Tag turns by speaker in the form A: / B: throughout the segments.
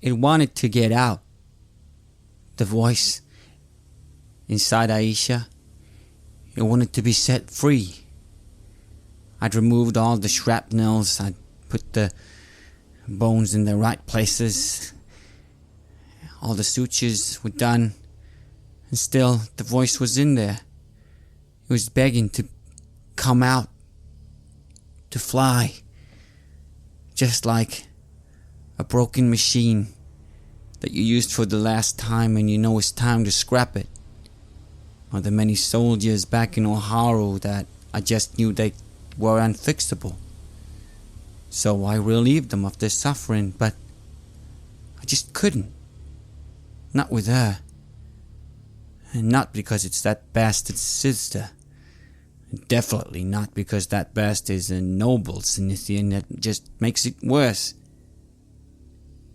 A: It wanted to get out. The voice inside Aisha, it wanted to be set free. I'd removed all the shrapnels. I'd put the bones in the right places. All the sutures were done. And still, the voice was in there. It was begging to come out. To fly. Just like a broken machine that you used for the last time and you know it's time to scrap it. Or the many soldiers back in Oharu that I just knew they were unfixable. So I relieved them of their suffering, but I just couldn't. Not with her. And not because it's that bastard's sister. Definitely not because that bastard is a noble Sinithian that just makes it worse.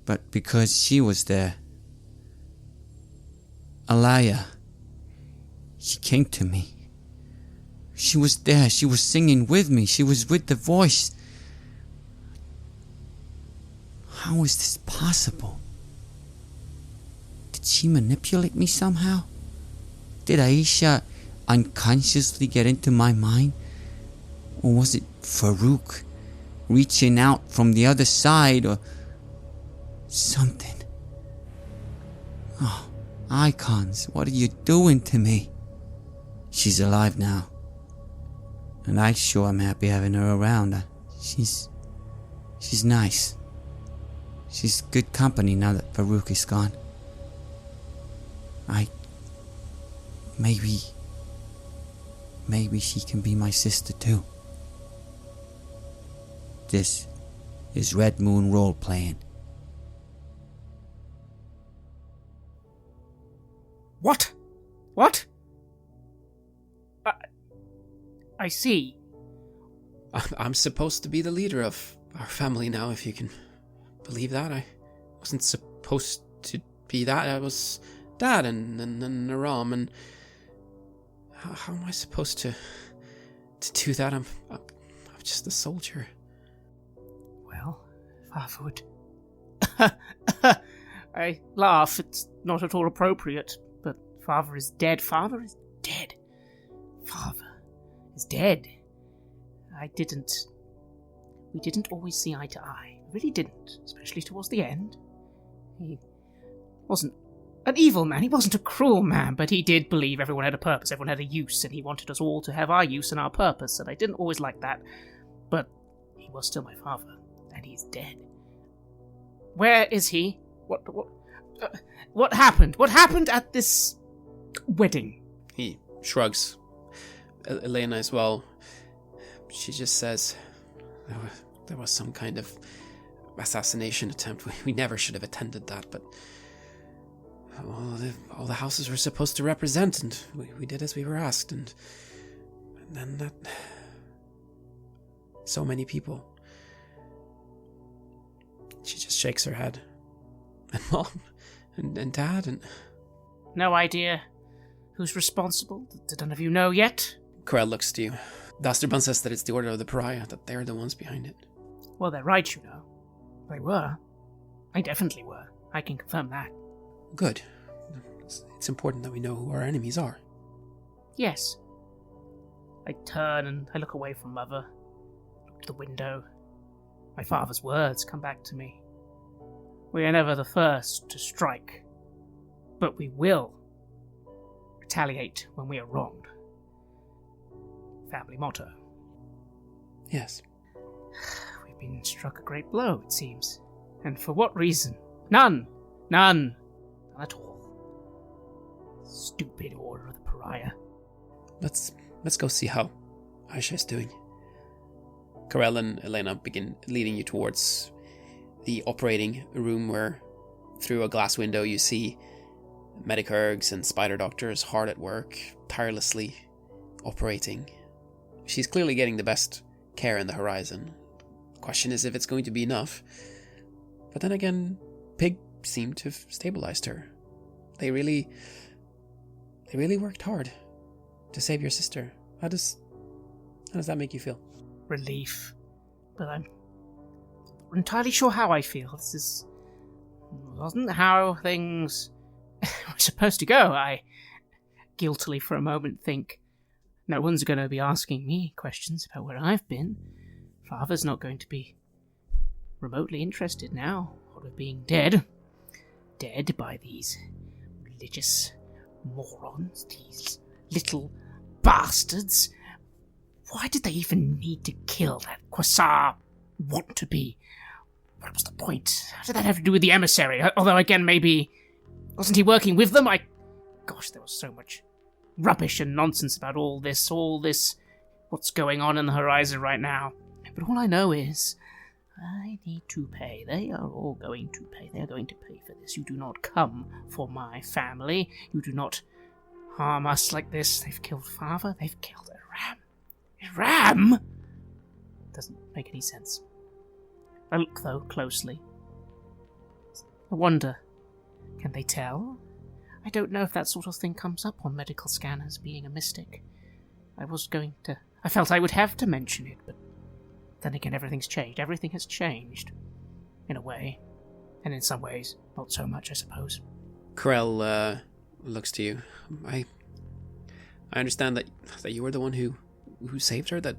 A: But because she was there. Alaya. She came to me. She was there. She was singing with me. She was with the voice. How is this possible? Did she manipulate me somehow? Did Aisha unconsciously get into my mind? Or was it Farouk reaching out from the other side or something? Oh, icons, what are you doing to me? She's alive now. And I sure am happy having her around. She's nice. She's good company now that Farouk is gone. Maybe she can be my sister too. This is Red Moon role-playing.
B: What? I see.
C: I'm supposed to be the leader of our family now, if you can believe that. I wasn't supposed to be that. I was Dad and Naram, and how am I supposed to do that? I'm just a soldier.
B: Well, Fatherhood. I laugh. It's not at all appropriate, but Father is dead. Father is dead. Father is dead. We didn't always see eye to eye. We really didn't, especially towards the end. He wasn't an evil man, he wasn't a cruel man, but he did believe everyone had a purpose, everyone had a use, and he wanted us all to have our use and our purpose, and I didn't always like that, but he was still my father, and he's dead. Where is he? What happened? What happened at this wedding?
C: He shrugs. Elena as well. She just says there was some kind of assassination attempt. We never should have attended that, but all the houses were supposed to represent, and we did as we were asked, and then that... So many people. She just shakes her head. And Mom, and Dad, and...
B: No idea who's responsible? Did none of you know yet?
C: Corel looks to you. Dasterban says that it's the Order of the Pariah, that they're the ones behind it.
B: Well, they're right, you know. They were. They definitely were. I can confirm that.
C: Good. It's important that we know who our enemies are.
B: Yes. I turn and I look away from Mother. Look to the window. My father's words come back to me. We are never the first to strike, but we will retaliate when we are wronged. Family motto.
C: Yes.
B: We've been struck a great blow, it seems. And for what reason? None at all. Stupid Order of the Pariah.
C: Let's go see how Aisha is doing. Corel and Elena begin leading you towards the operating room, where through a glass window you see medic-ergs and spider doctors hard at work, tirelessly operating. She's clearly getting the best care in the horizon. The question is if it's going to be enough. But then again, Pig seemed to have stabilized her. They really worked hard to save your sister. How does that make you feel?
B: Relief. But I'm not entirely sure how I feel. This is wasn't how things were supposed to go. I guiltily for a moment think, no one's going to be asking me questions about where I've been. Father's not going to be remotely interested now, or of being dead. Dead by these religious morons, these little bastards. Why did they even need to kill that Quasar want-to-be? What was the point? How did that have to do with the emissary? Although, again, maybe... Wasn't he working with them? Gosh, there was so much rubbish and nonsense about all this, what's going on in the horizon right now. But all I know is, I need to pay. They are all going to pay. They are going to pay for this. You do not come for my family. You do not harm us like this. They've killed Father. They've killed a ram. A ram? Doesn't make any sense. I look, though, closely. I wonder, can they tell? I don't know if that sort of thing comes up on medical scanners, being a mystic. I felt I would have to mention it, but then again, everything's changed. Everything has changed, in a way. And in some ways, not so much, I suppose.
C: Corell looks to you. I understand that you were the one who saved her, that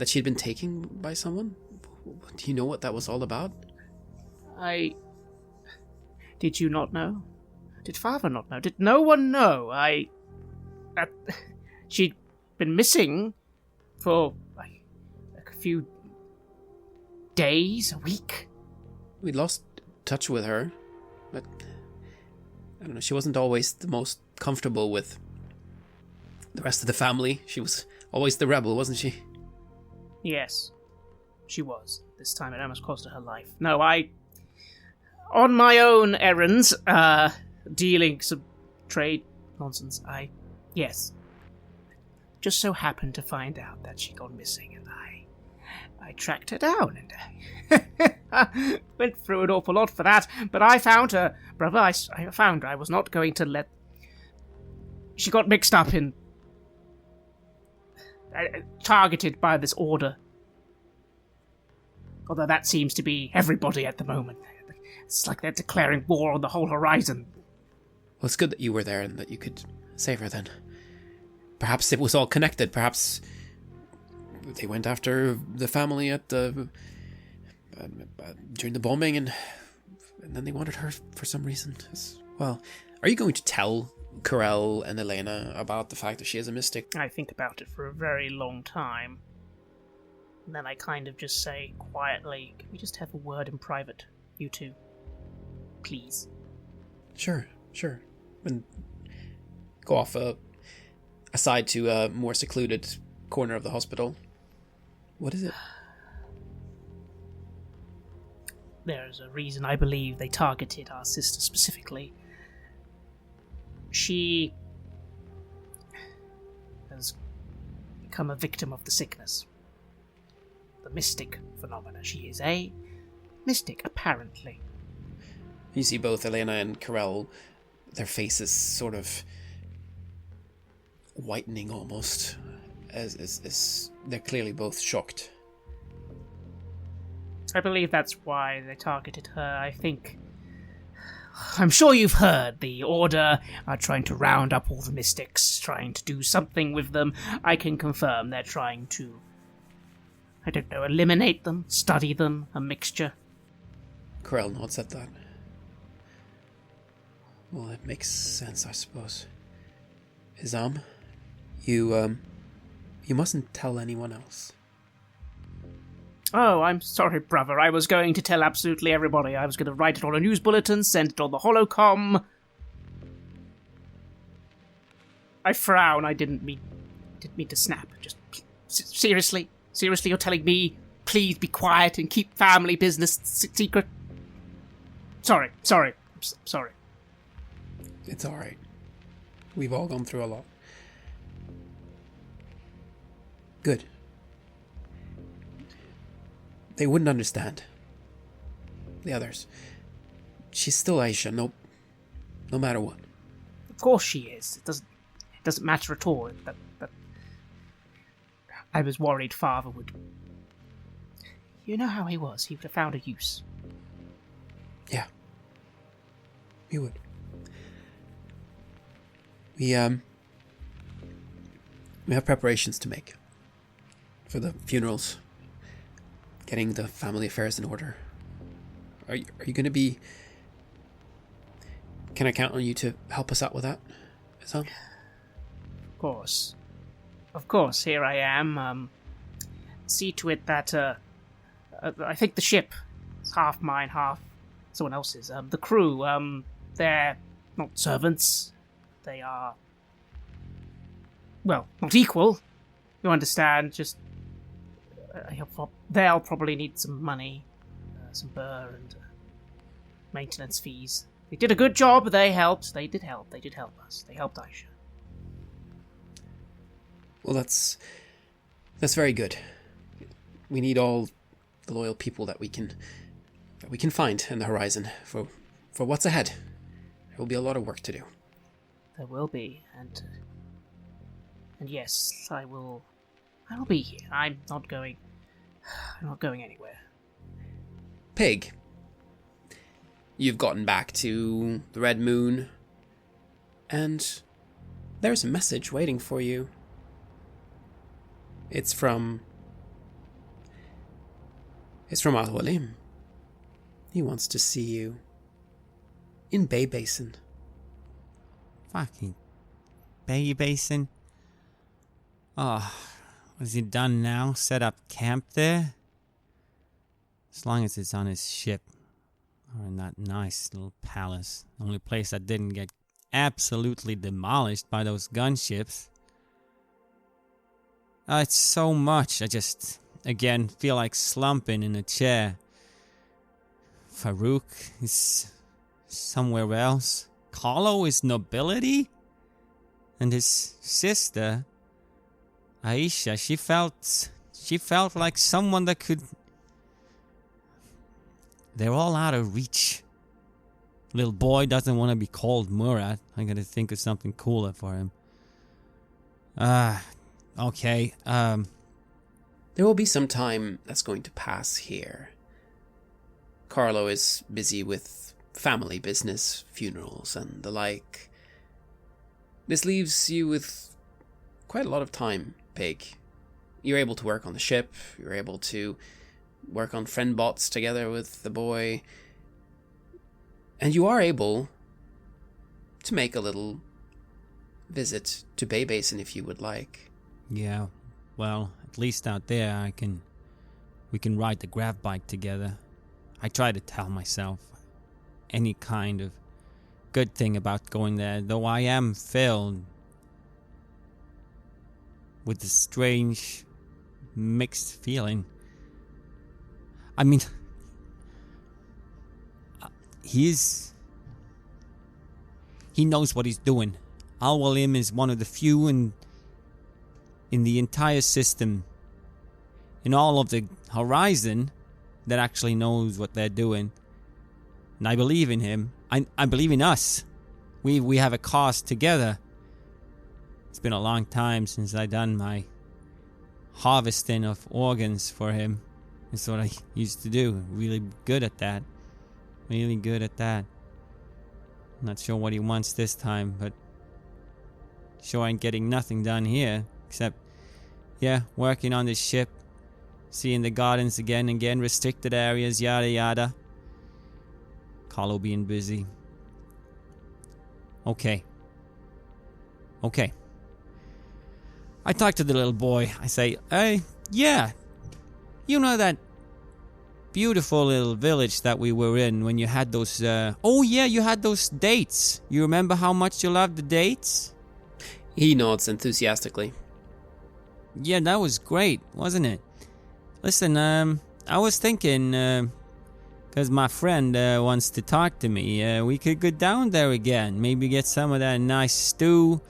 C: she'd been taken by someone? Do you know what that was all about?
B: Did you not know? Did Father not know? Did no one know? She'd been missing for a few days, a week.
C: We lost touch with her, but I don't know, she wasn't always the most comfortable with the rest of the family. She was always the rebel, wasn't she?
B: Yes, she was. This time it almost cost her her life. No, on my own errands, dealing some trade nonsense, yes, just so happened to find out that she'd gone missing, and I tracked her down, and went through an awful lot for that, but I found her, brother. I found her. I was not going to let... She got mixed up in... targeted by this order. Although that seems to be everybody at the moment. It's like they're declaring war on the whole horizon.
C: Well, it's good that you were there and that you could save her then. Perhaps it was all connected. Perhaps they went after the family at the during the bombing, and then they wanted her for some reason as well. Are you going to tell Corell and Elena about the fact that she is a mystic?
B: I think about it for a very long time. And then I kind of just say quietly, can we just have a word in private, you two? Please.
C: Sure. And go off aside to a more secluded corner of the hospital. What is it?
B: There's a reason I believe they targeted our sister specifically. She has become a victim of the sickness. The mystic phenomena. She is a mystic, apparently.
C: You see both Elena and Corell, their faces sort of whitening almost, as they're clearly both shocked.
B: I believe that's why they targeted her. I'm sure you've heard the Order are trying to round up all the mystics, trying to do something with them. I can confirm they're trying to, eliminate them, study them, a mixture.
C: Corell nods at that. Well, it makes sense, I suppose. Izam, you mustn't tell anyone else.
B: Oh, I'm sorry, brother. I was going to tell absolutely everybody. I was going to write it on a news bulletin, send it on the holocom. I frown. I didn't mean to snap. Just seriously, you're telling me, please be quiet and keep family business secret? Sorry.
C: It's all right. We've all gone through a lot. Good. They wouldn't understand. The others. She's still Aisha, no matter what.
B: Of course she is. It doesn't matter at all. But I was worried Father would... You know how he was. He would have found a use.
C: Yeah. We would. We have preparations to make for the funerals, getting the family affairs in order. Are you going to be... Can I count on you to help us out with that? So?
B: Of course. Of course, here I am. See to it that, I think the ship is half mine, half someone else's. The crew, they're not servants. They are, well, not equal. You understand, just... they'll probably need some money, some burr and maintenance fees. They did a good job, they helped. They did help us. They helped Aisha.
C: Well, that's very good. We need all the loyal people that we can find in the horizon for what's ahead. There will be a lot of work to do.
B: There will be, and yes, I will be here. I'm not going anywhere.
C: Pig, you've gotten back to the Red Moon, and there's a message waiting for you. It's from Al-Walim. He wants to see you in Bay Basin.
A: Fucking Bay Basin? Oh, is he done now? Set up camp there? As long as it's on his ship. Or in that nice little palace. The only place that didn't get absolutely demolished by those gunships. It's so much. I just, again, feel like slumping in a chair. Farouk is somewhere else. Carlo is nobility? And his sister, Aisha, she felt like someone that could... They're all out of reach. Little boy doesn't want to be called Murat. I gotta think of something cooler for him. Okay,
C: There will be some time that's going to pass here. Carlo is busy with family business, funerals, and the like. This leaves you with quite a lot of time, Pig. You're able to work on the ship, you're able to work on friend bots together with the boy, and you are able to make a little visit to Bay Basin if you would like.
A: yeah, well, at least out there we can ride the grav bike together. I try to tell myself any kind of good thing about going there, though I am filled with this strange mixed feeling. I mean, he knows what he's doing. Al-Walim is one of the few in the entire system, in all of the horizon, that actually knows what they're doing. And I believe in him. I believe in us. We have a cause together. It's been a long time since I done my harvesting of organs for him. It's what I used to do. Really good at that. Really good at that. Not sure what he wants this time, but sure ain't getting nothing done here. Except, yeah, working on this ship. Seeing the gardens again and again. Restricted areas, yada yada. Carlo being busy. Okay. I talk to the little boy. I say, hey, yeah. You know that beautiful little village that we were in when you had those... oh yeah, you had those dates. You remember how much you loved the dates?
C: He nods enthusiastically.
A: Yeah, that was great, wasn't it? Listen, I was thinking, because my friend wants to talk to me, we could go down there again. Maybe get some of that nice stew,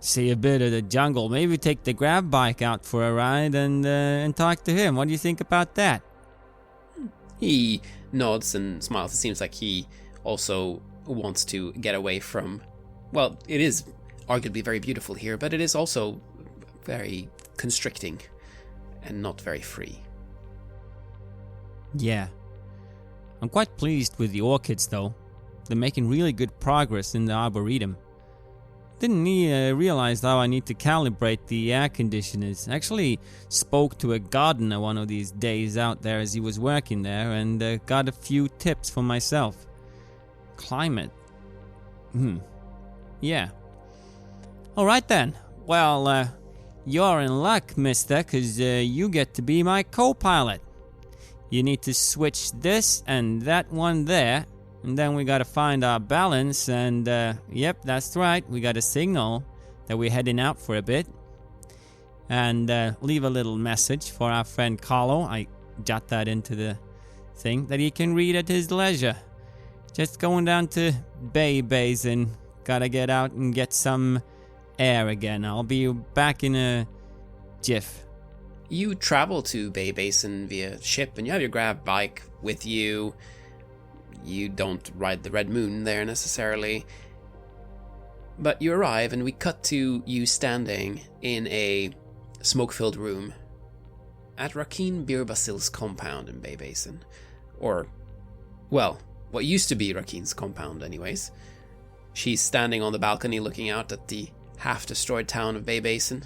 A: see a bit of the jungle, maybe take the grab bike out for a ride and talk to him. What do you think about that?
C: He nods and smiles. It seems like he also wants to get away from... Well, it is arguably very beautiful here, but it is also very constricting and not very free.
A: Yeah. I'm quite pleased with the orchids, though. they're making really good progress in the Arboretum. Didn't realize how I need to calibrate the air conditioners. Actually spoke to a gardener one of these days out there as he was working there and got a few tips for myself. Climate. Yeah. Alright then. Well, you're in luck, mister, because you get to be my co-pilot. You need to switch this and that one there. And then we gotta find our balance and, yep, that's right. We got a signal that we're heading out for a bit. And leave a little message for our friend Carlo. I jot that into the thing that he can read at his leisure. Just going down to Bay Basin. Gotta get out and get some air again. I'll be back in a jiff.
C: You travel to Bay Basin via ship and you have your grav bike with you. You don't ride the Red Moon there necessarily. But you arrive and we cut to you standing in a smoke-filled room at Rakeen Birbasil's compound in Bay Basin. Or, well, what used to be Rakeen's compound anyways. She's standing on the balcony looking out at the half-destroyed town of Bay Basin.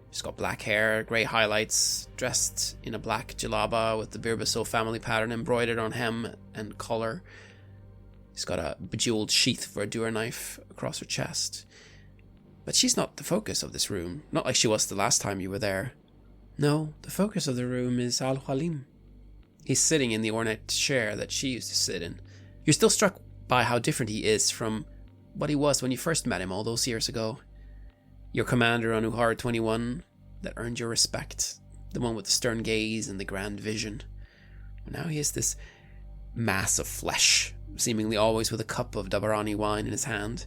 C: She's got black hair, grey highlights, dressed in a black jalaba with the Birbasil family pattern embroidered on hem and collar. She's got a bejeweled sheath for a dewar knife across her chest. But she's not the focus of this room, not like she was the last time you were there. No, the focus of the room is Al-Halim. He's sitting in the ornate chair that she used to sit in. You're still struck by how different he is from what he was when you first met him all those years ago. Your commander on Uhara 21 that earned your respect, the one with the stern gaze and the grand vision. Now he is this mass of flesh, seemingly always with a cup of Dabarani wine in his hand.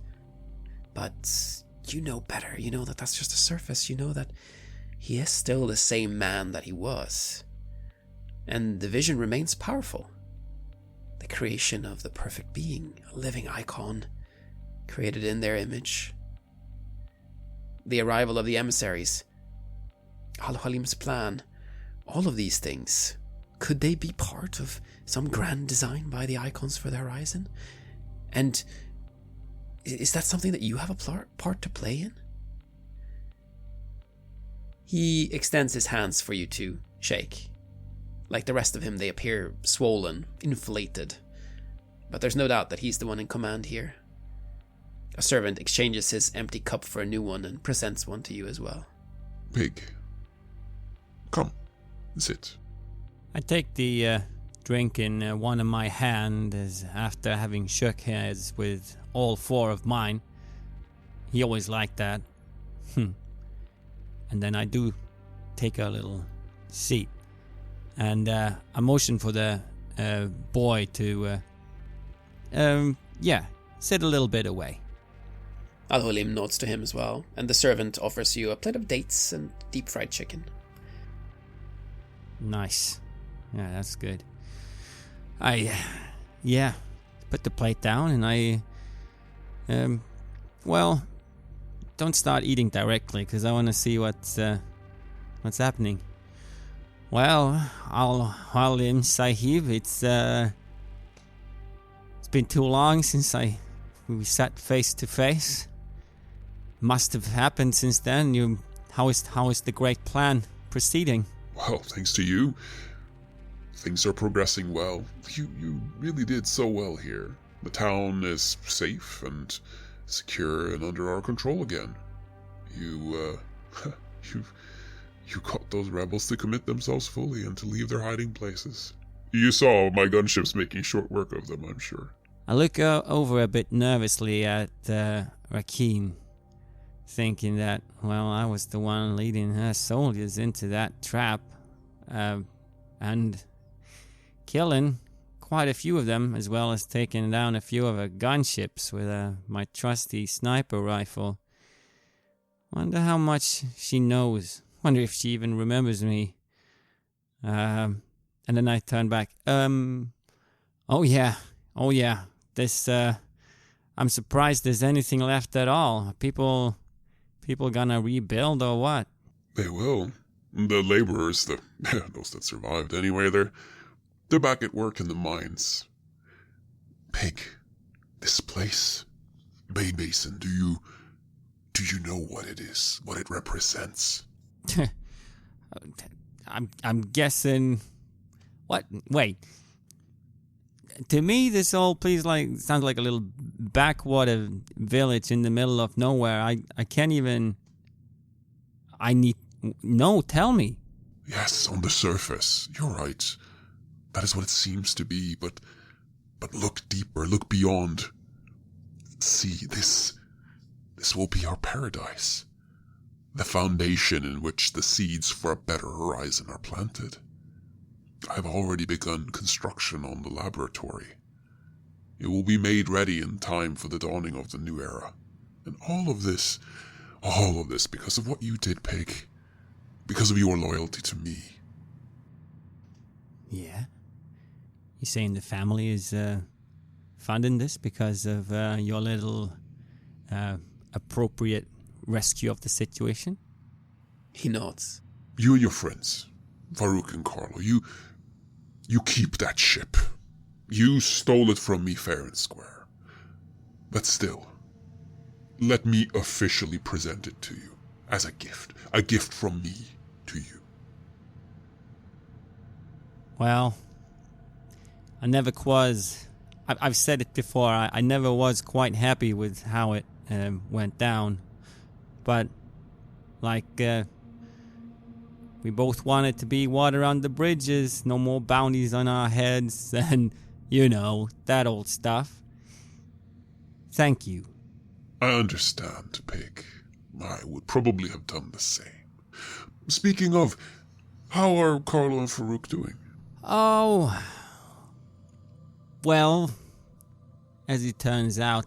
C: But you know better. You know that that's just a surface. You know that he is still the same man that he was. And the vision remains powerful. The creation of the perfect being, a living icon, created in their image. The arrival of the emissaries, Al-Halim's plan, all of these things, could they be part of some grand design by the icons for the horizon? And is that something that you have a part to play in? He extends his hands for you to shake. Like the rest of him, they appear swollen, inflated. But there's no doubt that he's the one in command here. A servant exchanges his empty cup for a new one and presents one to you as well.
D: Pig. Come, sit.
A: I take the drink in one of my hands as after having shook hands with all four of mine. He always liked that. And then I do take a little seat. And I motion for the boy to, sit a little bit away.
C: Al-Halim nods to him as well, and the servant offers you a plate of dates and deep-fried chicken.
A: Nice. Yeah, that's good. I put the plate down and I, don't start eating directly because I want to see what's happening. Well, Al-Halim Sahib, it's been too long since we sat face to face. Must have happened since then. How is the great plan proceeding?
D: Well, thanks to you, things are progressing well. You really did so well here. The town is safe and secure and under our control again. You got those rebels to commit themselves fully and to leave their hiding places. You saw my gunships making short work of them, I'm sure.
A: I look over a bit nervously at Rakeen, thinking that, well, I was the one leading her soldiers into that trap, and killing quite a few of them, as well as taking down a few of her gunships with my trusty sniper rifle. Wonder how much she knows. Wonder if she even remembers me. And then I turn back. Oh yeah. This, I'm surprised there's anything left at all. People gonna rebuild or what?
D: They will. The laborers, those that survived anyway, they're back at work in the mines. Pig, This place, Bay Basin, do you know what it is? What it represents?
A: I'm guessing. What? Wait. To me, this whole place sounds like a little backwater village in the middle of nowhere. I can't even. No, tell me.
D: Yes, on the surface, you're right. That is what it seems to be, but look deeper, look beyond. See, this will be our paradise. The foundation in which the seeds for a better horizon are planted. I've already begun construction on the laboratory. It will be made ready in time for the dawning of the new era. And all of this because of what you did, Pig. Because of your loyalty to me.
A: Yeah? You saying the family is funding this because of your little appropriate rescue of the situation?
C: He nods.
D: You and your friends, Farouk and Carlo, you keep that ship. You stole it from me fair and square. But still, let me officially present it to you as a gift from me to you.
A: Well, I never was. I've said it before. I never was quite happy with how it went down. But, we both wanted to be water on the bridges, no more bounties on our heads, and, that old stuff. Thank you.
D: I understand, Pig. I would probably have done the same. Speaking of, how are Carlo and Farouk doing?
A: Oh, well, as it turns out,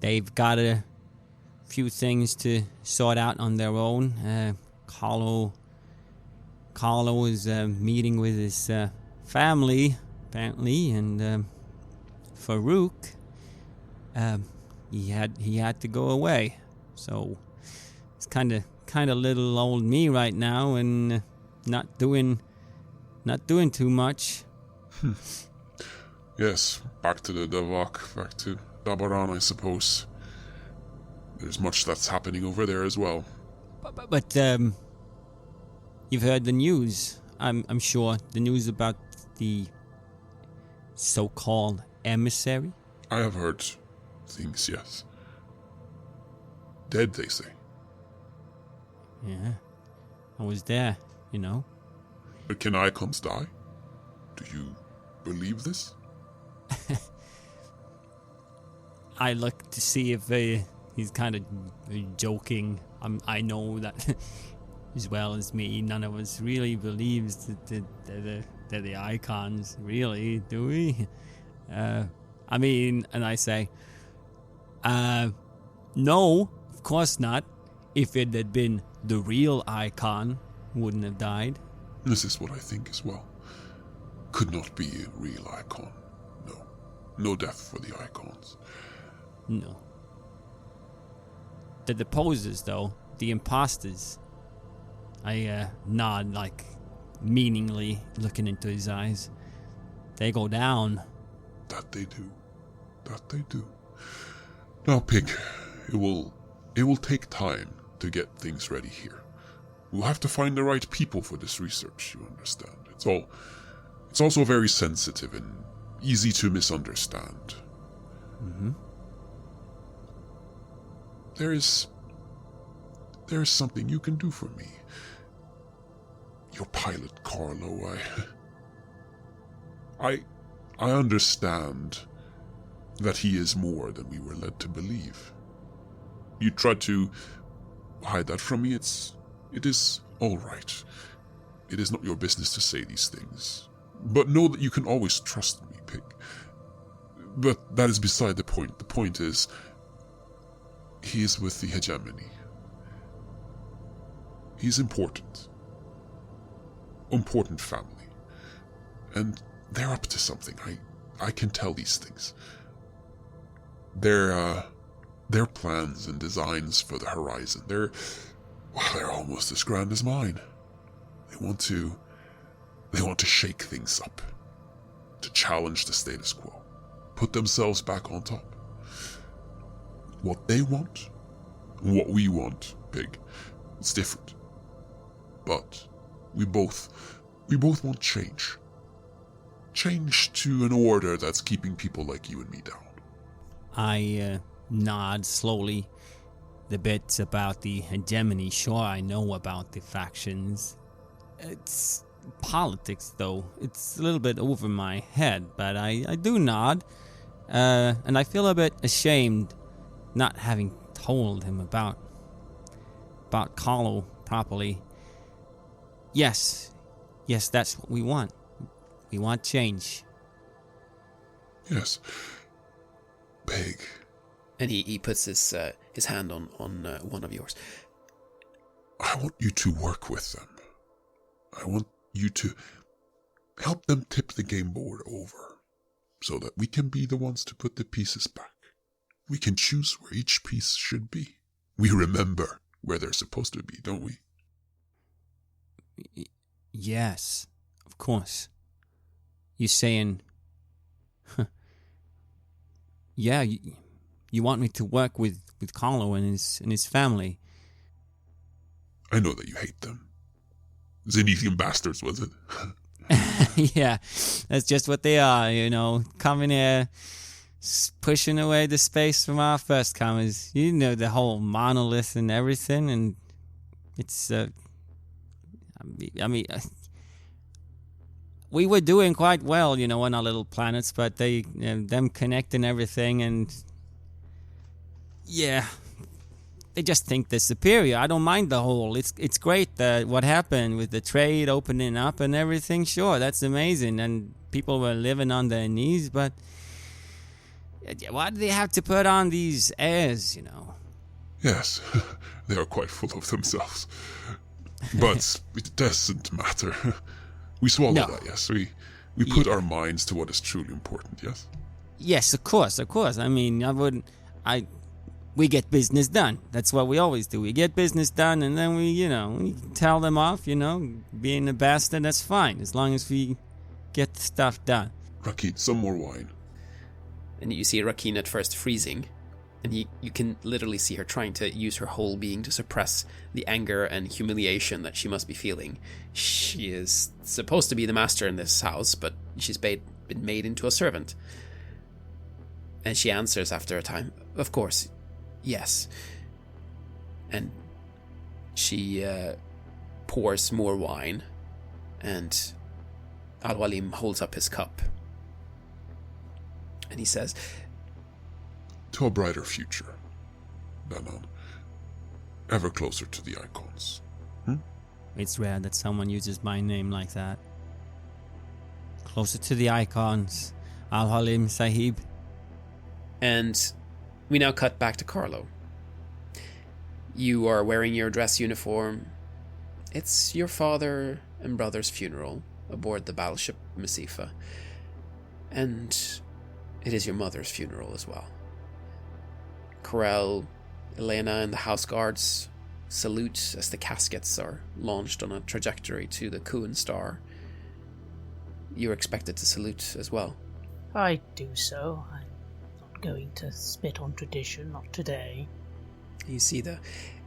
A: they've got a few things to sort out on their own. Carlo is meeting with his family, apparently, and Farouk, he had to go away. So it's kind of little old me right now, and not doing too much.
D: Yes, back to the Davak, back to Dabaran, I suppose. There's much that's happening over there as well.
A: But you've heard the news, I'm sure. The news about the so-called emissary?
D: I have heard things, yes. Dead, they say.
A: Yeah, I was there,
D: But can icons die? Do you believe this?
A: I look to see if he's kind of joking. I know that as well as me, none of us really believes that they're the icons, really, do we? And I say, no, of course not. If it had been the real icon, wouldn't have died.
D: This is what I think as well. Could not be a real icon. No. No death for the icons.
A: No. The deposers, though, the imposters. I nod, meaningly, looking into his eyes. They go down.
D: That they do. Now, Pig, it will take time to get things ready here. We'll have to find the right people for this research, you understand. It's also very sensitive and easy to misunderstand.
A: Mm-hmm.
D: There is something you can do for me. Your pilot, Carlo, I understand that he is more than we were led to believe. You tried to hide that from me. It is all right. It is not your business to say these things. But know that you can always trust me, Pig. But that is beside the point. The point is, he is with the hegemony. He's important. Important family. And they're up to something. I can tell these things. Their plans and designs for the horizon, they're almost as grand as mine. They want to shake things up, to challenge the status quo, put themselves back on top. What they want, and what we want, Pig, it's different. But we both want change. Change to an order that's keeping people like you and me down.
A: I nod slowly. The bits about the hegemony, sure, I know about the factions. It's politics, though. It's a little bit over my head, but I do nod. And I feel a bit ashamed not having told him about Carlo properly. Yes, that's what we want. We want change.
D: Yes. Pig.
C: And he puts his hand on one of yours.
D: I want you to work with them. I want you to help them tip the game board over, so that we can be the ones to put the pieces back. We can choose where each piece should be. We remember where they're supposed to be, don't we?
A: Yes, of course. You saying... yeah, you want me to work with Carlo and his family.
D: I know that you hate them. Zenithian bastards, was it?
A: Yeah, that's just what they are, coming here, pushing away the space from our first comers. You know, the whole monolith and everything, and it's, we were doing quite well, on our little planets, but them connecting everything, and yeah, they just think they're superior. I don't mind the whole. It's great that what happened with the trade opening up and everything. Sure, that's amazing, and people were living on their knees. But why do they have to put on these airs?
D: Yes, they are quite full of themselves. But it doesn't matter. We swallow that. Yes, we put our minds to what is truly important. Yes. Yes,
A: of course. I mean, we get business done. That's what we always do. We get business done, and then we tell them off, being a bastard, that's fine, as long as we get the stuff done.
D: Rakeen, some more wine.
C: And you see Rakeen at first freezing, and you can literally see her trying to use her whole being to suppress the anger and humiliation that she must be feeling. She is supposed to be the master in this house, but she's been made into a servant. And she answers after a time, of course, yes. And she pours more wine, and Al-Walim holds up his cup. And he says,
D: to a brighter future, Danan. Ever closer to the icons.
A: It's rare that someone uses my name like that. Closer to the icons, Al-Halim Sahib.
C: And we now cut back to Carlo. You are wearing your dress uniform. It's your father and brother's funeral aboard the battleship Masifa. And it is your mother's funeral as well. Corel, Elena, and the house guards salute as the caskets are launched on a trajectory to the Kuan star. You're expected to salute as well.
B: I do so. I'm not going to spit on tradition, not today.
C: You see the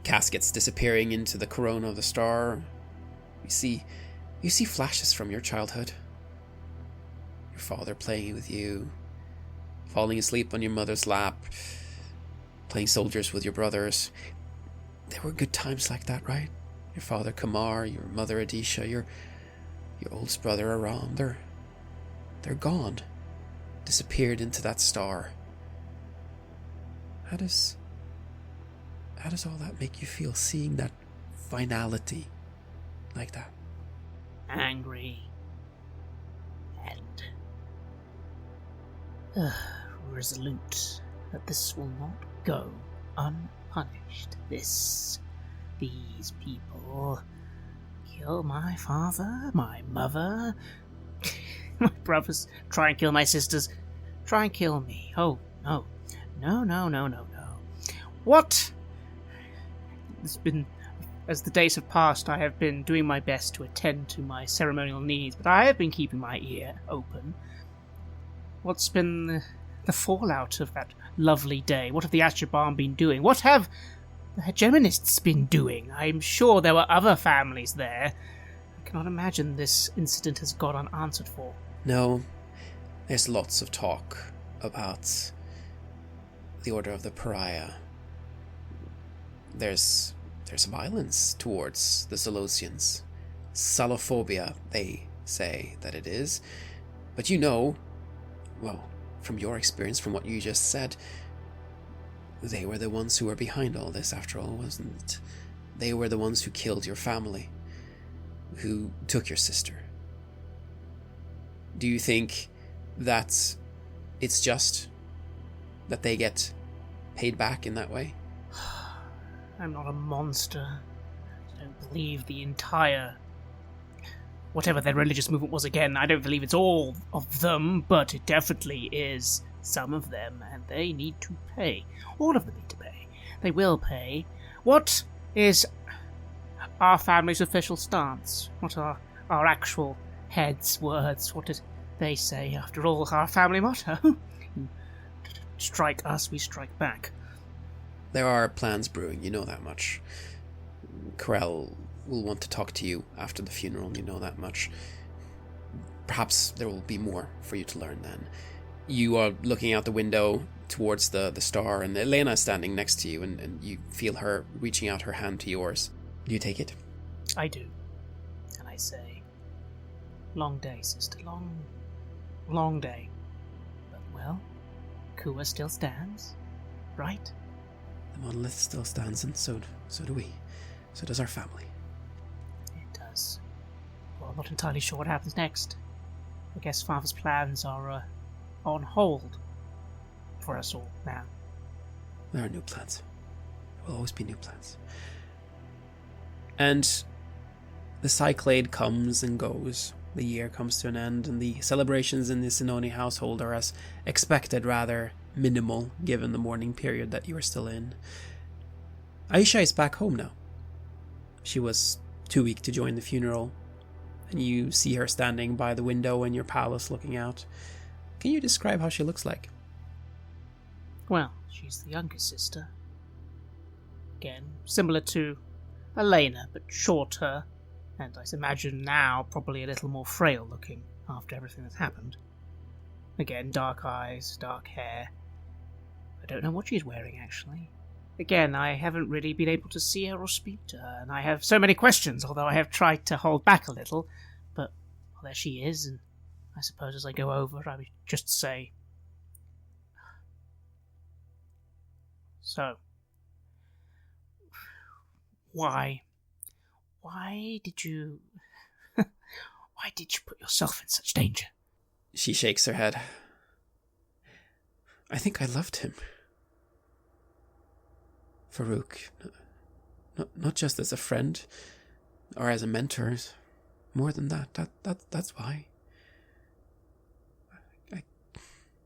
C: caskets disappearing into the corona of the star. You see flashes from your childhood. Your father playing with you, falling asleep on your mother's lap, playing soldiers with your brothers. There were good times like that, right? Your father Kamar, your mother Adisha, your oldest brother Aram, they're gone. Disappeared into that star. How does all that make you feel, seeing that finality like that?
B: Angry. And resolute that this will not go unpunished. These people kill my father, my mother, my brothers, try and kill my sisters, try and kill me. Oh, no. No. What? It's been, as the days have passed, I have been doing my best to attend to my ceremonial needs, but I have been keeping my ear open. What's been the fallout of that lovely day? What have the Ashebarn been doing? What have the hegemonists been doing? I'm sure there were other families there. I cannot imagine this incident has gone unanswered for.
C: No, there's lots of talk about the Order of the Pariah. There's violence towards the Solosians. Salophobia, they say that it is. But you know, well, from your experience, from what you just said, they were the ones who were behind all this, after all, wasn't it? They were the ones who killed your family, who took your sister. Do you think that it's just that they get paid back in that way?
B: I'm not a monster. I don't believe the entire... whatever their religious movement was again, I don't believe it's all of them, but it definitely is some of them, and they need to pay. All of them need to pay. They will pay. What is our family's official stance? What are our actual heads' words? What did they say? After all, our family motto? Strike us, we strike back.
C: There are plans brewing, you know that much. Corel will want to talk to you after the funeral, you know that much. Perhaps there will be more for you to learn then. You are looking out the window towards the star, and Elena is standing next to you, and you feel her reaching out her hand to yours. Do you take it?
B: I do. And I say, long day, sister, long day. But, well, Kua still stands, right?
C: The monolith still stands, and so do we. So does our family.
B: It does. Well, I'm not entirely sure what happens next. I guess Father's plans are on hold for us all now.
C: There are new plans. There will always be new plans. And the Cyclade comes and goes. The year comes to an end, and the celebrations in the Sinoni household are, as expected, rather minimal, given the mourning period that you are still in. Aisha is back home now. She was too weak to join the funeral, and you see her standing by the window in your palace looking out. Can you describe how she looks like?
B: Well, she's the younger sister. Again, similar to Elena, but shorter, and I imagine now probably a little more frail looking after everything that's happened. Again, dark eyes, dark hair. I don't know what she's wearing, actually. Again, I haven't really been able to see her or speak to her, and I have so many questions, although I have tried to hold back a little. But, well, there she is, and I suppose as I go over, I would just say... So... Why did you... why did you put yourself in such danger?
C: She shakes her head. I think I loved him. Farouk. Not just as a friend, or as a mentor. More than that. That's why.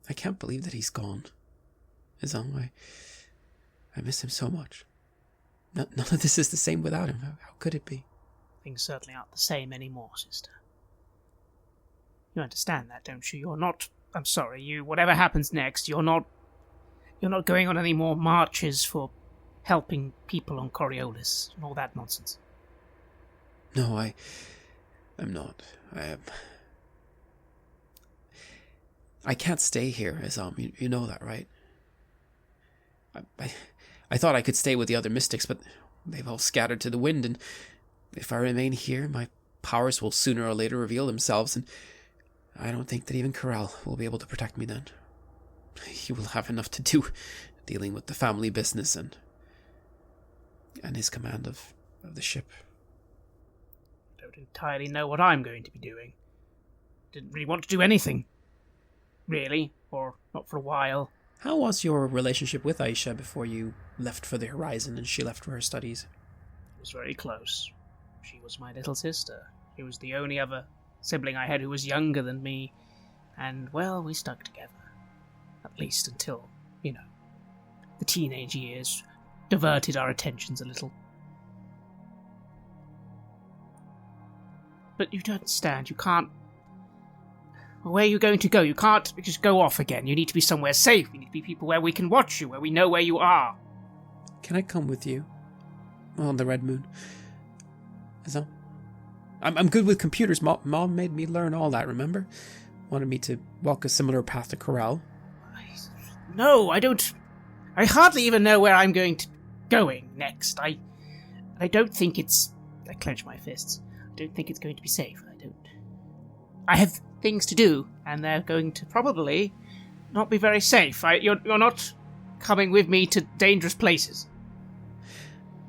C: I can't believe that he's gone. Izan, I miss him so much. None of this is the same without him. How could it be?
B: Things certainly aren't the same anymore, sister. You understand that, don't you? You're not... I'm sorry, whatever happens next, you're not going on any more marches for helping people on Coriolis and all that nonsense.
C: No, I'm not. I can't stay here, Izam. You know that, right? I thought I could stay with the other mystics, but they've all scattered to the wind, and if I remain here, my powers will sooner or later reveal themselves, and I don't think that even Corel will be able to protect me then. He will have enough to do dealing with the family business and his command of the ship.
B: I don't entirely know what I'm going to be doing. Didn't really want to do anything. Really, or not for a while.
C: How was your relationship with Aisha before you left for the Horizon and she left for her studies?
B: It was very close. She was my little sister. She was the only other sibling I had who was younger than me, and, well, we stuck together. At least until, the teenage years diverted our attentions a little. But you don't understand, you can't... Where are you going to go? You can't just go off again. You need to be somewhere safe. You need to be people where we can watch you, where we know where you are.
C: Can I come with you? On the Red Moon. Is that? I'm good with computers. Mom made me learn all that, remember? Wanted me to walk a similar path to Corral.
B: No, I don't... I hardly even know where I'm going next. I don't think it's... I clench my fists. I don't think it's going to be safe. I have things to do, and they're going to probably not be very safe. You're not coming with me to dangerous places.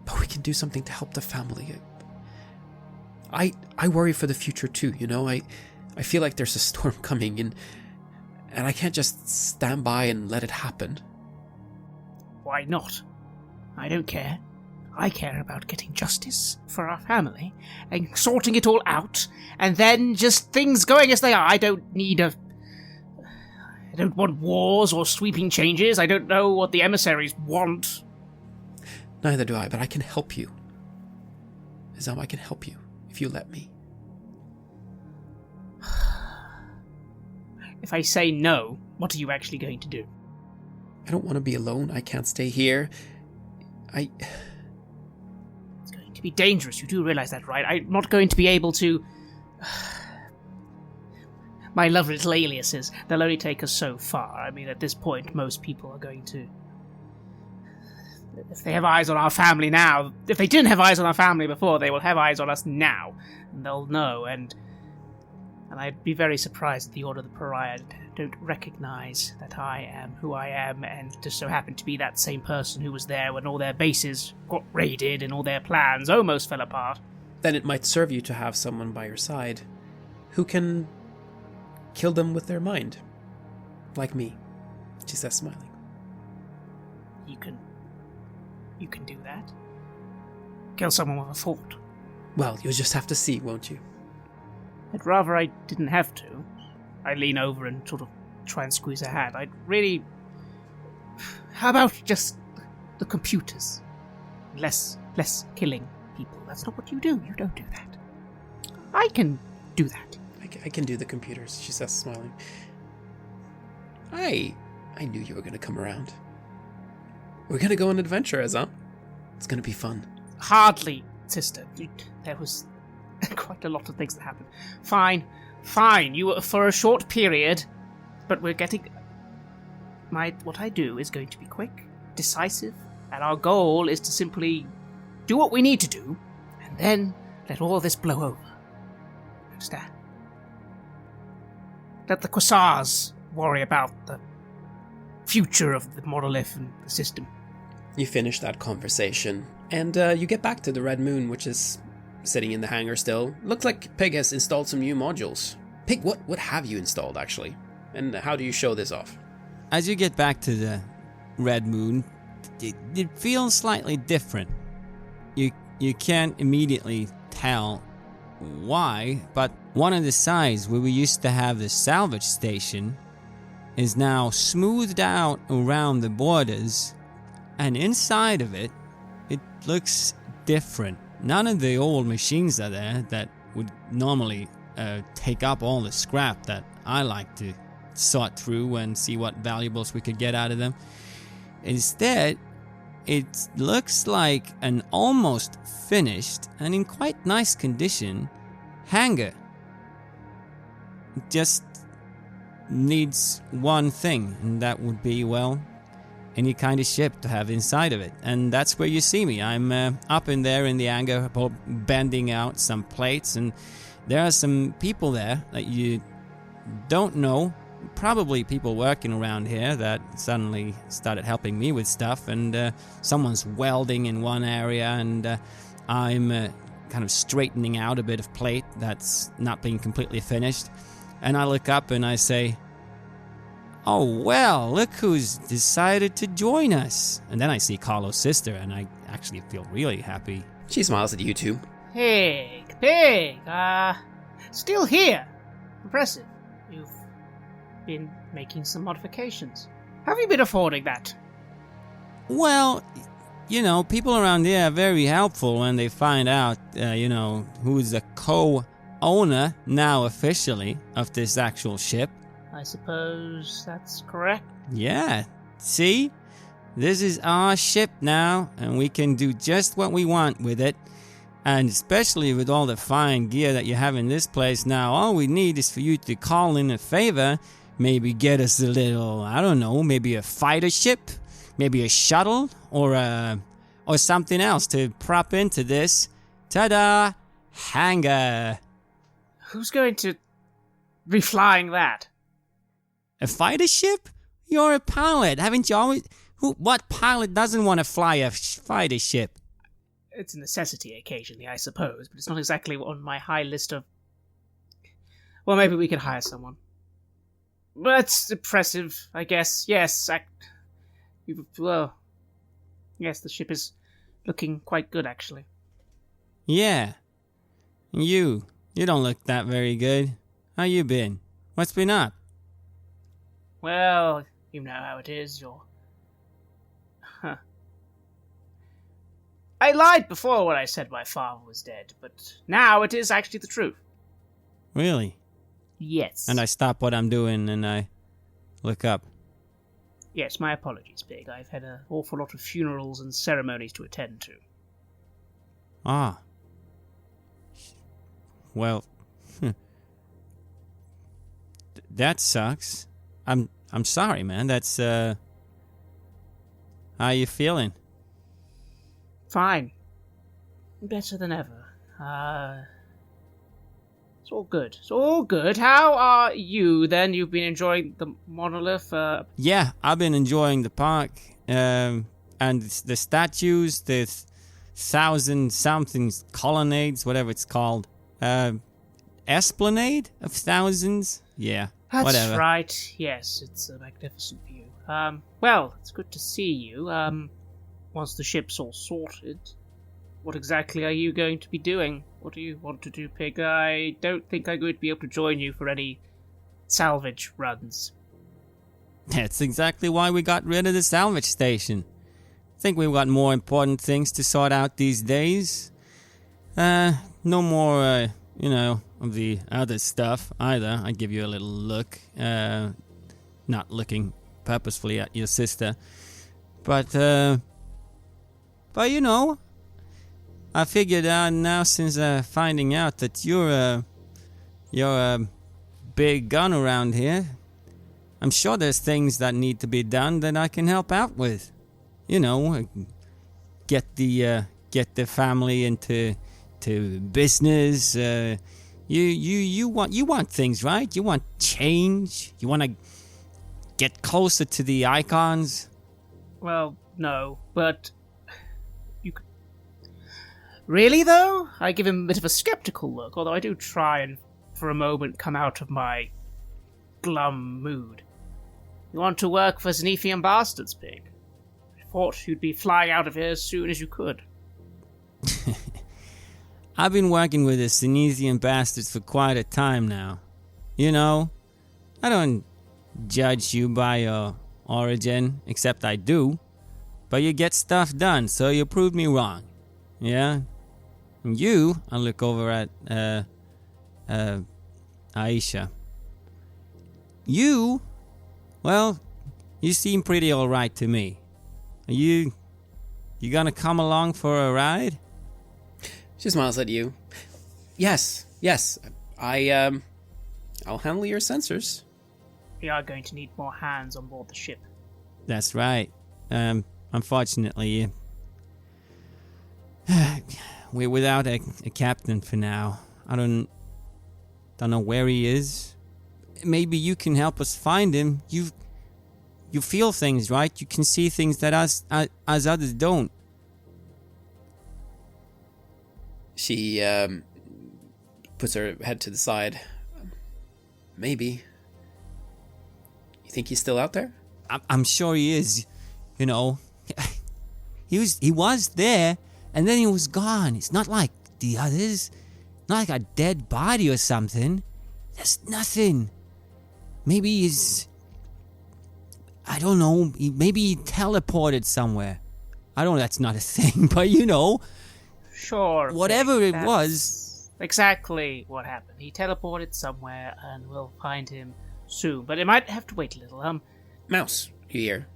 C: But we can do something to help the family. I worry for the future too, you know? I feel like there's a storm coming, and I can't just stand by and let it happen.
B: Why not? I don't care. I care about getting justice for our family and sorting it all out, and then just things going as they are. I don't want wars or sweeping changes. I don't know what the emissaries want.
C: Neither do I, but I can help you. Azam, I can help you, if you let me.
B: If I say no, what are you actually going to do?
C: I don't want to be alone. I can't stay here.
B: It's going to be dangerous. You do realize that, right? I'm not going to be able to... My lovely little aliases, they'll only take us so far. I mean, at this point, most people are going to... If they have eyes on our family now... If they didn't have eyes on our family before, they will have eyes on us now. And they'll know, and I'd be very surprised if the Order of the Pariah don't recognize that I am who I am, and just so happen to be that same person who was there when all their bases got raided and all their plans almost fell apart.
C: Then it might serve you to have someone by your side who can kill them with their mind. Like me. She says, smiling.
B: You can do that? Kill someone with a thought?
C: Well, you'll just have to see, won't you?
B: I'd rather I didn't have to. I lean over and sort of try and squeeze her hand. I'd really... How about just the computers? Less killing people. That's not what you do. You don't do that. I can do that.
C: I can do the computers, she says, smiling. I knew you were going to come around. We're going to go on an adventure, Azam. It's going to be fun.
B: Hardly, sister. There was quite a lot of things that happened. Fine. You were for a short period, but we're getting... What I do is going to be quick, decisive, and our goal is to simply do what we need to do, and then let all this blow over. Understand? Let the Quasars worry about the future of the Monolith and the system.
C: You finish that conversation, and you get back to the Red Moon, which is sitting in the hangar still. Looks like Pig has installed some new modules. Pig, what have you installed, actually? And how do you show this off?
A: As you get back to the Red Moon, it feels slightly different. You can't immediately tell why, but one of the sides where we used to have the salvage station is now smoothed out around the borders, and inside of it looks different. None of the old machines are there that would normally take up all the scrap that I like to sort through and see what valuables we could get out of them. Instead, it looks like an almost finished and in quite nice condition hangar. It just needs one thing, and that would be, well, any kind of ship to have inside of it. And that's where you see me. I'm up in there in the hangar, bending out some plates, and there are some people there that you don't know. Probably people working around here that suddenly started helping me with stuff, and someone's welding in one area, and I'm kind of straightening out a bit of plate that's not being completely finished. And I look up and I say, "Oh, well, look who's decided to join us." And then I see Carlo's sister, and I actually feel really happy.
C: She smiles at you two.
B: Pig, still here. Impressive. You've been making some modifications. Have you been affording that?
A: Well, people around here are very helpful when they find out, who's a owner, now officially, of this actual ship.
B: I suppose that's correct.
A: Yeah, see? This is our ship now, and we can do just what we want with it. And especially with all the fine gear that you have in this place now, all we need is for you to call in a favor. Maybe get us a little, I don't know, maybe a fighter ship, maybe a shuttle, or something else to prop into this, ta-da, hangar.
B: Who's going to be flying that?
A: A fighter ship? You're a pilot, haven't you always... What pilot doesn't want to fly a fighter ship?
B: It's a necessity occasionally, I suppose, but it's not exactly on my high list of... Well, maybe we could hire someone. That's impressive, I guess. Yes, yes, the ship is looking quite good, actually.
A: Yeah. You don't look that very good. How you been? What's been up?
B: Well, you know how it is, I lied before when I said my father was dead, but now it is actually the truth.
A: Really?
B: Yes.
A: And I stop what I'm doing and I look up.
B: Yes, my apologies, Big. I've had an awful lot of funerals and ceremonies to attend to.
A: Ah. Well, that sucks. I'm sorry, man. That's, how you feeling?
B: Fine. Better than ever. It's all good. It's all good. How are you, then? You've been enjoying the Monolith?
A: Yeah, I've been enjoying the park. And the statues, the 1,000-something colonnades, whatever it's called. Esplanade of thousands? Yeah,
B: That's
A: whatever.
B: right. Yes, it's a magnificent view. Well, it's good to see you. Once the ship's all sorted, what exactly are you going to be doing? What do you want to do, Pig? I don't think I'm going to be able to join you for any salvage runs.
A: That's exactly why we got rid of the salvage station. I think we've got more important things to sort out these days. No more, of the other stuff either. I give you a little look. Not looking purposefully at your sister. But I figured out now since finding out that you're a big gun around here. I'm sure there's things that need to be done that I can help out with. Get the family into business. You want things, right? You want change. You want to get closer to the icons.
B: Well, no, but you could... Really, though? I give him a bit of a skeptical look, although I do try and, for a moment, come out of my glum mood. You want to work for Zenithian bastards, Pig? I thought you'd be flying out of here as soon as you could.
A: I've been working with the Zenithian bastards for quite a time now. I don't judge you by your origin, except I do. But you get stuff done, so you proved me wrong. Yeah? And you, I look over at, Aisha. You seem pretty alright to me. Are you gonna come along for a ride?
C: She smiles at you. Yes. I'll handle your sensors.
B: We are going to need more hands on board the ship.
A: That's right. Unfortunately, we're without a captain for now. I don't know where he is. Maybe you can help us find him. You feel things, right? You can see things that us others don't.
C: She puts her head to the side. Maybe. You think he's still out there?
A: I'm sure he is. He was there, and then he was gone. It's not like the others. Not like a dead body or something. There's nothing. Maybe he's... I don't know. Maybe he teleported somewhere. I don't know, that's not a thing, but
B: Sure.
A: whatever it was,
B: exactly what happened. He teleported somewhere, and we'll find him soon. But it might have to wait a little.
C: Mouse, you hear?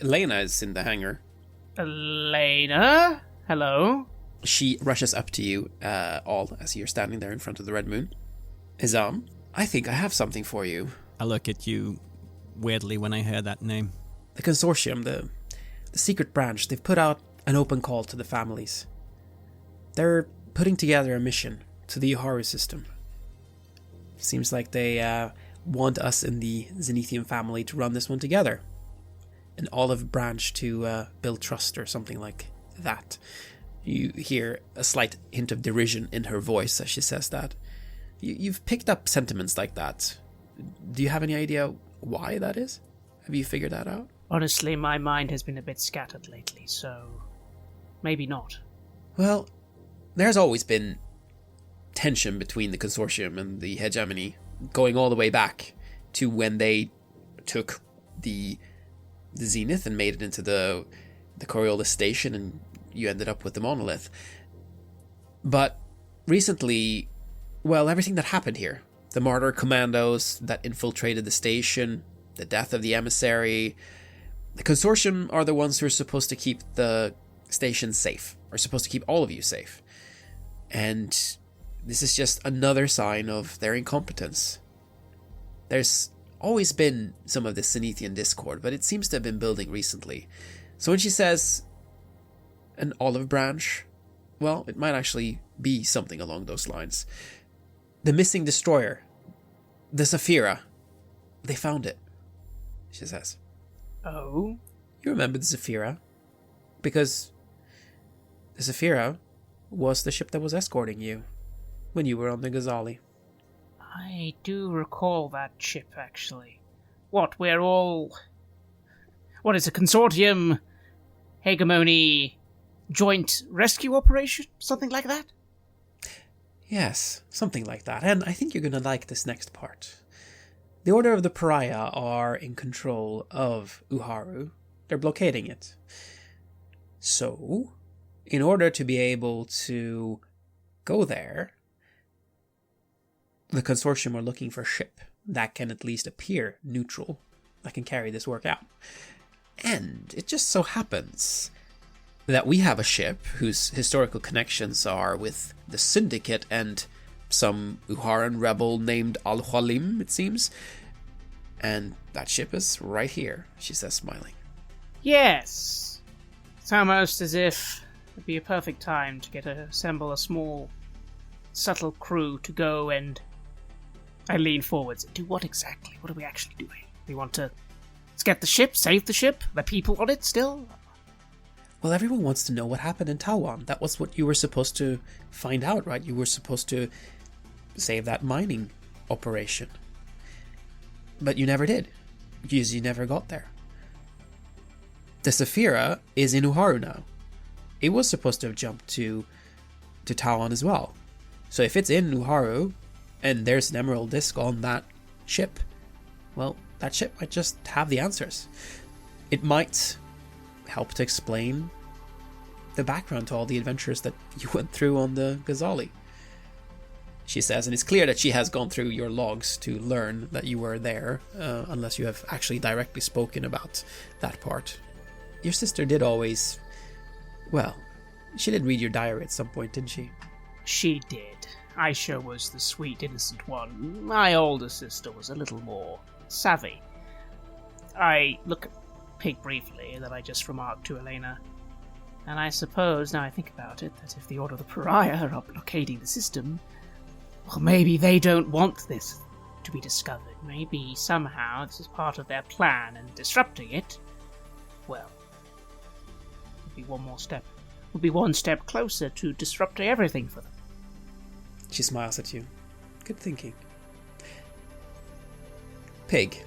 C: Elena is in the hangar.
B: Elena? Hello?
C: She rushes up to you, all as you're standing there in front of the Red Moon. Izam, I think I have something for you.
E: I look at you weirdly when I hear that name.
C: The consortium, the secret branch, they've put out an open call to the families. They're putting together a mission to the Uharu system. Seems like they want us in the Zenithian family to run this one together. An olive branch to build trust or something like that. You hear a slight hint of derision in her voice as she says that. You've picked up sentiments like that. Do you have any idea why that is? Have you figured that out?
B: Honestly, my mind has been a bit scattered lately, so maybe not.
C: Well, there's always been tension between the consortium and the hegemony, going all the way back to when they took the Zenith and made it into the Coriolis station, and you ended up with the Monolith. But recently, well, everything that happened here, the martyr commandos that infiltrated the station, the death of the emissary, the consortium are the ones who are supposed to keep the station safe, are supposed to keep all of you safe. And this is just another sign of their incompetence. There's always been some of this Zenithian discord, but it seems to have been building recently. So when she says an olive branch, well, it might actually be something along those lines. The missing destroyer, the Zafira, they found it, she says.
B: Oh?
C: You remember the Zafira? Because the Zafira was the ship that was escorting you when you were on the Ghazali.
B: I do recall that ship, actually. What, we're all... What is a consortium, hegemony, joint rescue operation? Something like that?
C: Yes, something like that. And I think you're going to like this next part. The Order of the Pariah are in control of Uharu. They're blockading it. So, in order to be able to go there, the consortium are looking for a ship that can at least appear neutral, that can carry this work out. And it just so happens that we have a ship whose historical connections are with the Syndicate and some Uharan rebel named Al-Hwalim, it seems. And that ship is right here, she says, smiling.
B: Yes. It's almost as if it'd be a perfect time to assemble a small, subtle crew to go and... I lean forwards. Do what exactly? What are we actually doing? We want to get the ship, save the ship, the people on it still?
C: Well, everyone wants to know what happened in Tawan. That was what you were supposed to find out, right? You were supposed to save that mining operation. But you never did, because you never got there. The Zafira is in Uharu now. It was supposed to have jumped to Tawan as well. So if it's in Uharu, and there's an emerald disc on that ship, well, that ship might just have the answers. It might help to explain the background to all the adventures that you went through on the Ghazali, she says, and it's clear that she has gone through your logs to learn that you were there, unless you have actually directly spoken about that part. Your sister did always... Well, she did read your diary at some point, didn't she?
B: She did. Aisha was the sweet, innocent one. My older sister was a little more savvy. I look at Pig briefly, and then I just remarked to Elena, and I suppose, now I think about it, that if the Order of the Pariah are blockading the system, well, maybe they don't want this to be discovered. Maybe somehow this is part of their plan, and disrupting it, well, would be one step closer to disrupting everything for them.
C: She smiles at you. Good thinking. Pig.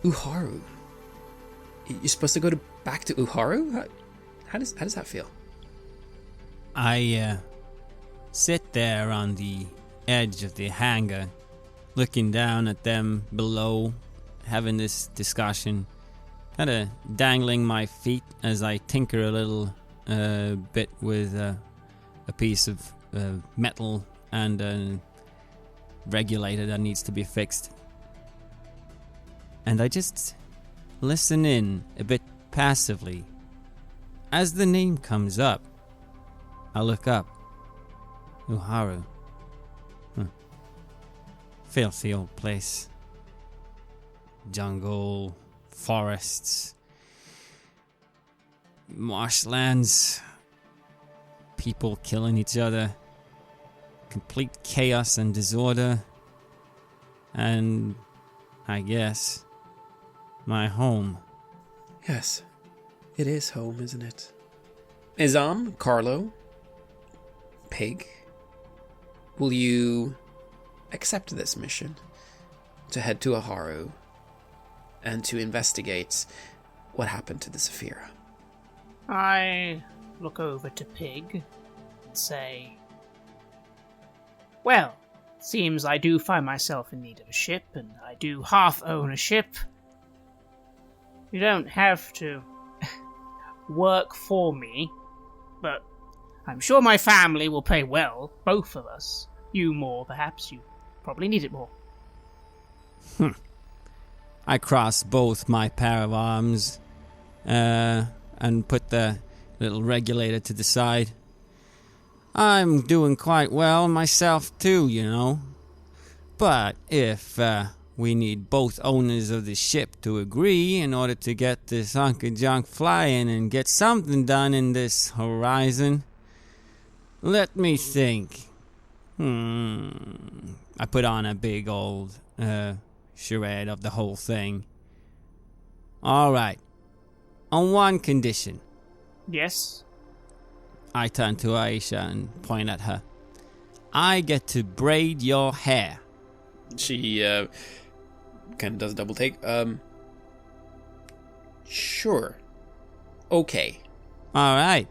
C: Uharu. You're supposed to go back to Uharu? How does that feel?
E: I sit there on the edge of the hangar, looking down at them below, having this discussion, kind of dangling my feet as I tinker a little bit with a piece of metal and a regulator that needs to be fixed. And I just listen in a bit passively. As the name comes up, I look up. Uharu. Filthy old place. Jungle, forests, marshlands, people killing each other, complete chaos and disorder, and I guess my home.
C: Yes, it is home, isn't it? Izam, Carlo, Pig, will you accept this mission to head to Uharu and to investigate what happened to the Saphira?
B: I look over to Pig and say, well, seems I do find myself in need of a ship, and I do half own a ship. You don't have to work for me, but I'm sure my family will pay well, both of us. You more, perhaps. You probably need it more.
E: I cross both my pair of arms and put the little regulator to the side. I'm doing quite well myself too, you know. But if we need both owners of the ship to agree in order to get this hunk of junk flying and get something done in this horizon, let me think. I put on a big old charade of the whole thing. All right. On one condition.
B: Yes?
E: I turn to Aisha and point at her. I get to braid your hair.
C: She kind of does a double take. Sure. Okay.
E: All right.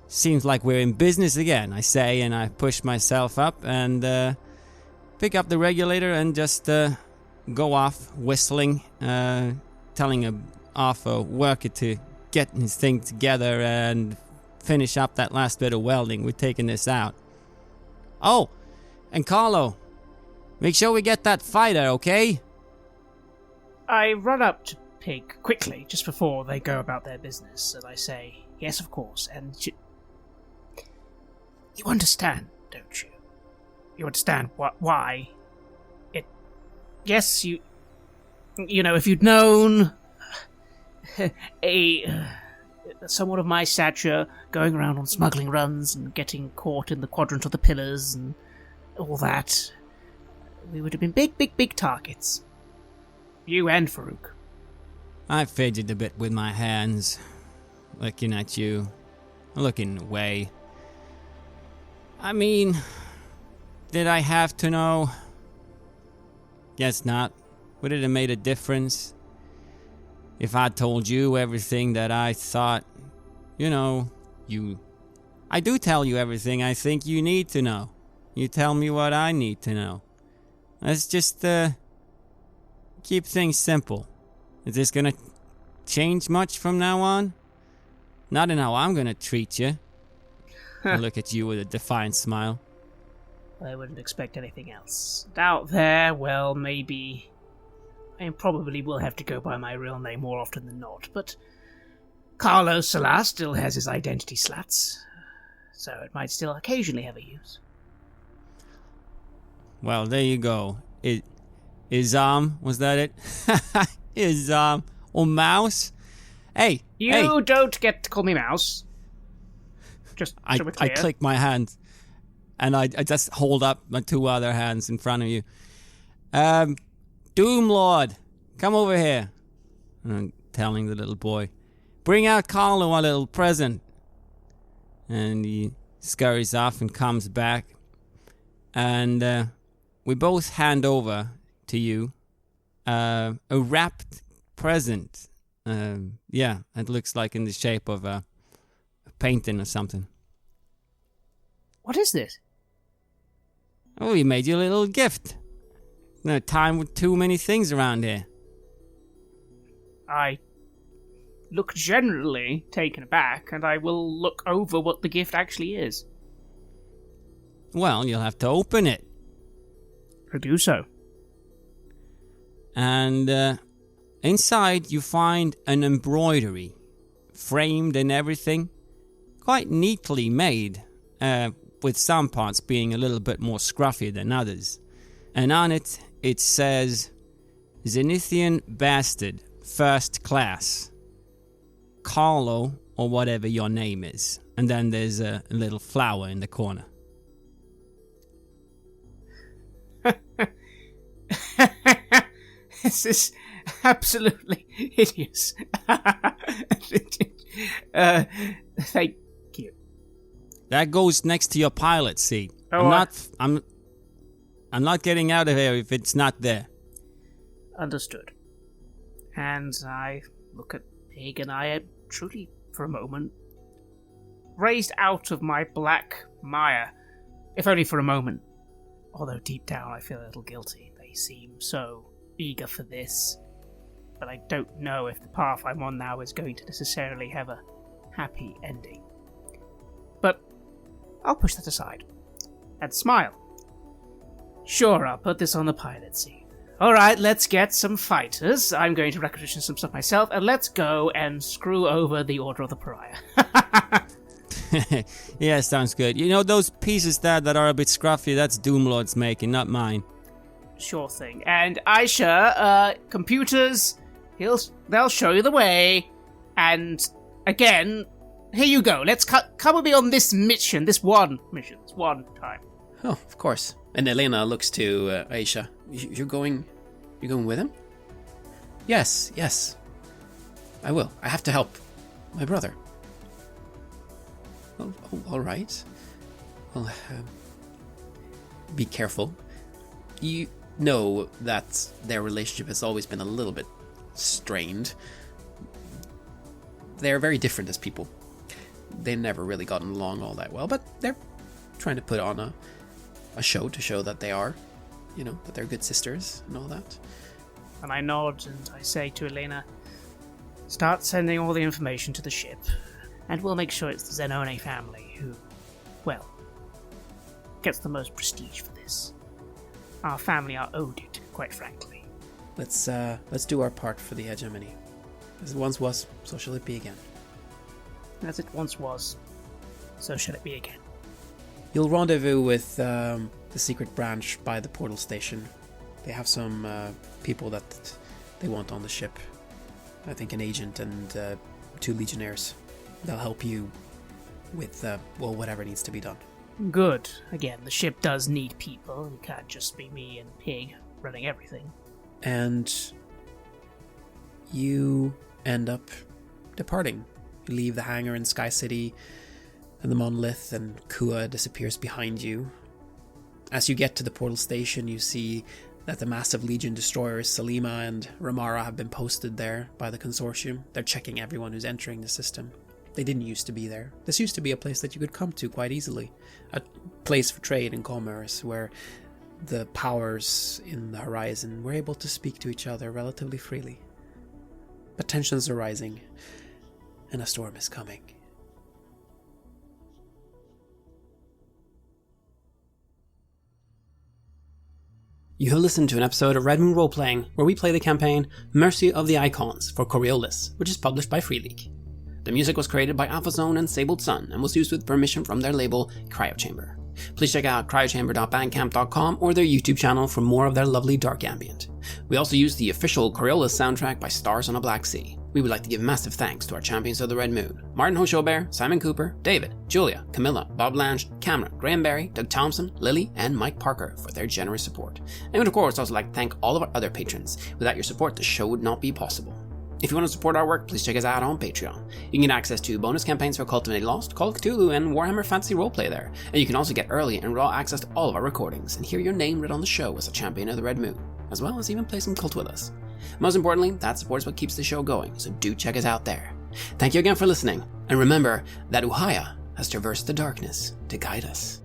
E: Seems like we're in business again, I say, and I push myself up and pick up the regulator and just go off whistling, telling a worker to get his thing together and finish up that last bit of welding. We're taking this out. Oh, and Carlo, make sure we get that fighter, okay?
B: I run up to Pig quickly, just before they go about their business, and I say, yes, of course, and you understand, don't you? You understand why it... Yes, you know, if you'd known someone of my stature going around on smuggling runs and getting caught in the quadrant of the pillars and all that, we would have been big targets. You and Farouk.
E: I fidget a bit with my hands, looking at you, looking away. I mean, did I have to know? Guess not. Would it have made a difference if I told you everything that I thought, you know, I do tell you everything I think you need to know. You tell me what I need to know. Let's just, keep things simple. Is this gonna change much from now on? Not in how I'm gonna treat you. I look at you with a defiant smile.
B: I wouldn't expect anything else. Out there, well, maybe... I probably will have to go by my real name more often than not, but Carlo Salas still has his identity slats, so it might still occasionally have a use.
E: Well, there you go. Izam, was that it? Izam, or Mouse? Hey,
B: You don't get to call me Mouse. Just so we're
E: I
B: clear.
E: click my hands, and I just hold up my two other hands in front of you. Doom Lord, come over here. And I'm telling the little boy, bring out Carlo a little present. And he scurries off and comes back. And we both hand over to you a wrapped present. Yeah, it looks like in the shape of a painting or something.
B: What is this?
E: Oh, we made you a little gift. No time with too many things around here.
B: I look generally taken aback, and I will look over what the gift actually is.
E: well, you'll have to open it.
B: I'll do so.
E: And inside you find an embroidery, framed and everything, quite neatly made, with some parts being a little bit more scruffy than others. And on it, it says, Zenithian Bastard, First Class, Carlo, or whatever your name is. And then there's a little flower in the corner.
B: This is absolutely hideous. Thank you.
E: That goes next to your pilot seat.
B: Oh,
E: I'm not getting out of here if it's not there.
B: Understood. And I look at Pig, and I am truly, for a moment, raised out of my black mire, if only for a moment. Although deep down I feel a little guilty. They seem so eager for this. But I don't know if the path I'm on now is going to necessarily have a happy ending. But I'll push that aside and smile. Sure, I'll put this on the pilot seat. Alright, let's get some fighters. I'm going to requisition some stuff myself, and let's go and screw over the Order of the Pariah.
E: Yeah, sounds good. You know, those pieces there that are a bit scruffy, that's Doomlord's making, not mine.
B: Sure thing. And Aisha, computers, they'll show you the way. And again, here you go. Let's come with me on this one time.
C: Oh, of course. And Elena looks to Aisha. You're going with him? Yes. I will. I have to help my brother. Oh, all right. Well, be careful. You know that their relationship has always been a little bit strained. They're very different as people. They've never really gotten along all that well, but they're trying to put on a show to show that they are, that they're good sisters and all that.
B: And I nod and I say to Elena, start sending all the information to the ship, and we'll make sure it's the Zenone family who, well, gets the most prestige for this. Our family are owed it, quite frankly.
C: Let's do our part for the hegemony. As it once was, so shall it be again.
B: As it once was, so shall it be again.
C: You'll rendezvous with the secret branch by the portal station. They have some people that they want on the ship. I think an agent and 2 legionnaires. They'll help you with, whatever needs to be done.
B: Good. Again, the ship does need people. It can't just be me and Pig running everything.
C: And you end up departing. You leave the hangar in Sky City, and the Monolith, and Kua disappears behind you. As you get to the portal station, you see that the massive Legion destroyers Salima and Ramara have been posted there by the consortium. They're checking everyone who's entering the system. They didn't used to be there. This used to be a place that you could come to quite easily. A place for trade and commerce where the powers in the horizon were able to speak to each other relatively freely. But tensions are rising, and a storm is coming. You have listened to an episode of Red Moon Roleplaying, where we play the campaign Mercy of the Icons for Coriolis, which is published by Free League. The music was created by AlphaZone and Sabled Sun and was used with permission from their label Cryochamber. Please check out cryochamber.bandcamp.com or their YouTube channel for more of their lovely dark ambient. We also use the official Coriolis soundtrack by Stars on a Black Sea. We would like to give massive thanks to our champions of the Red Moon: Martin Heuschober, Simon Cooper, David, Julia, Camilla, Bob Lange, Cameron, Graham Barey, Doug Thomson, Lily, and Mike Parker for their generous support. And we would of course also like to thank all of our other patrons. Without your support, the show would not be possible. If you want to support our work, please check us out on Patreon. You can get access to bonus campaigns for Cult of Any Lost, Call of Cthulhu, and Warhammer Fantasy Roleplay there. And you can also get early and raw access to all of our recordings and hear your name read on the show as a champion of the Red Moon, as well as even play some Cult with us. Most importantly, that support is what keeps the show going, so do check us out there. Thank you again for listening, and remember that Uhaya has traversed the darkness to guide us.